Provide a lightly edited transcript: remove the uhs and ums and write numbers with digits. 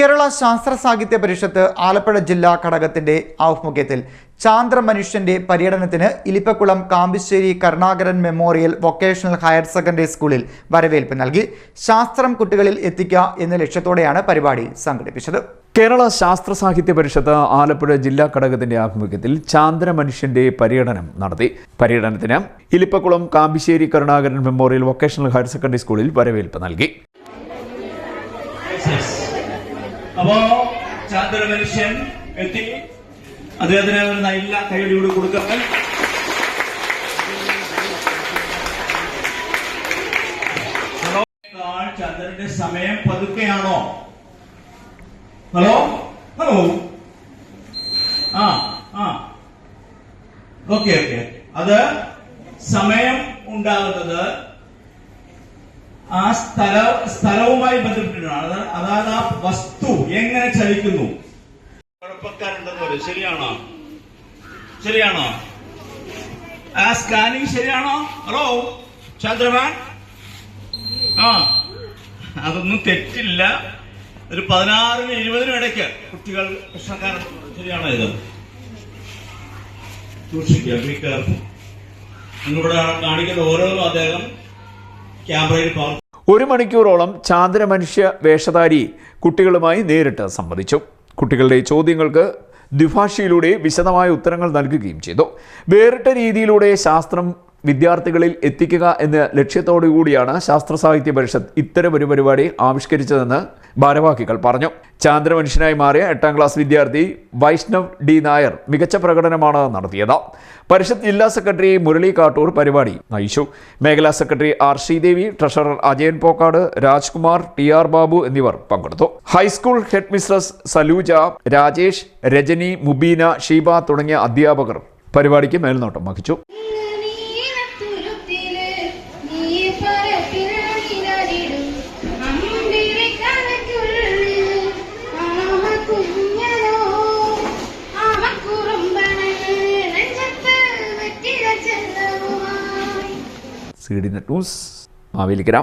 കേരള ശാസ്ത്ര സാഹിത്യ പരിഷത്ത് ആലപ്പുഴ ജില്ലാ ഘടകത്തിന്റെ ആഭിമുഖ്യത്തിൽ ചാന്ദ്ര മനുഷ്യന്റെ പര്യടനത്തിന് Ilippakulam Kambissery Karunakaran memorial vocational higher secondary സ്കൂളിൽ വരവേൽപ്പ് നൽകി. ശാസ്ത്രം കുട്ടികളിൽ എത്തിക്കുക എന്ന ലക്ഷ്യത്തോടെയാണ് പരിപാടി സംഘടിപ്പിച്ചത്. കേരള ശാസ്ത്ര സാഹിത്യ പരിഷത്ത് ആലപ്പുഴ ജില്ലാ ഘടകത്തിന്റെ ആഭിമുഖ്യത്തിൽ ചാന്ദ്ര മനുഷ്യന്റെ പര്യടനം നടത്തി. പര്യടനത്തിന് Ilippakulam Kambissery Karunakaran memorial vocational higher secondary സ്കൂളിൽ വരവേൽപ്പ് നൽകി. അപ്പോ ചാന്ദ്ര മനുഷ്യൻ എത്തി. അദ്ദേഹത്തിന് ഒരു നല്ല കൈയടിയോട് കൊടുക്കട്ടെ. ചന്ദ്രന്റെ സമയം പതുക്കെയാണോ? ഹലോ ഹലോ ഓക്കെ അത് സമയം ഉണ്ടാകുന്നത് ആ സ്ഥലവുമായി ബന്ധപ്പെട്ടിട്ടാണ്. അതായത് ആ വസ്തു എങ്ങനെ ചലിക്കുന്നു. കുഴപ്പക്കാരുണ്ടെന്ന് പറയും. ശരിയാണോ? ആ സ്കാനിങ് ശരിയാണോ? ഹലോ ചന്ദ്രമാൻ, അതൊന്നും തെറ്റില്ല. ഒരു 16-നും 20-നും ഇടയ്ക്ക് കുട്ടികൾ പ്രശ്നക്കാരുണ്ട്. ശരിയാണോ? ഇത് സൂക്ഷിക്കുക. നിങ്ങളിവിടെ കാണിക്കുന്ന ഓരോന്നും അദ്ദേഹം ക്യാമറയിൽ പകർത്തും. 1 മണിക്കൂറോളം ചാന്ദ്ര മനുഷ്യ വേഷധാരി കുട്ടികളുമായി നേരിട്ട് സംവദിച്ചു. കുട്ടികളുടെ ചോദ്യങ്ങൾക്ക് ദ്വിഭാഷയിലൂടെ വിശദമായ ഉത്തരങ്ങൾ നൽകുകയും ചെയ്തു. വേറിട്ട രീതിയിലൂടെ ശാസ്ത്രം വിദ്യാർത്ഥികളിൽ എത്തിക്കുക എന്ന ലക്ഷ്യത്തോടു കൂടിയാണ് ശാസ്ത്ര സാഹിത്യ പരിഷത്ത് ഇത്തരമൊരു പരിപാടി ആവിഷ്കരിച്ചതെന്ന് ഭാരവാഹികൾ പറഞ്ഞു. ചാന്ദ്ര മനുഷ്യനായി മാറിയ 8ാം ക്ലാസ് വിദ്യാർത്ഥി വൈഷ്ണവ് ഡി നായർ മികച്ച പ്രകടനമാണ് നടത്തിയത്. പരിഷത്ത് ജില്ലാ സെക്രട്ടറി മുരളി കാട്ടൂർ പരിപാടി നയിച്ചു. മേഖലാ secretary R Sreedevi, treasurer Ajayan Pokkad, Rajkumar, T R. Babu എന്നിവർ പങ്കെടുത്തു. High school headmistress Salooja, Rajesh, Rajani, Mubeena, Sheeba തുടങ്ങിയ അധ്യാപകർ പരിപാടിക്ക് മേൽനോട്ടം വഹിച്ചു. CDNet News, Mavelikkara.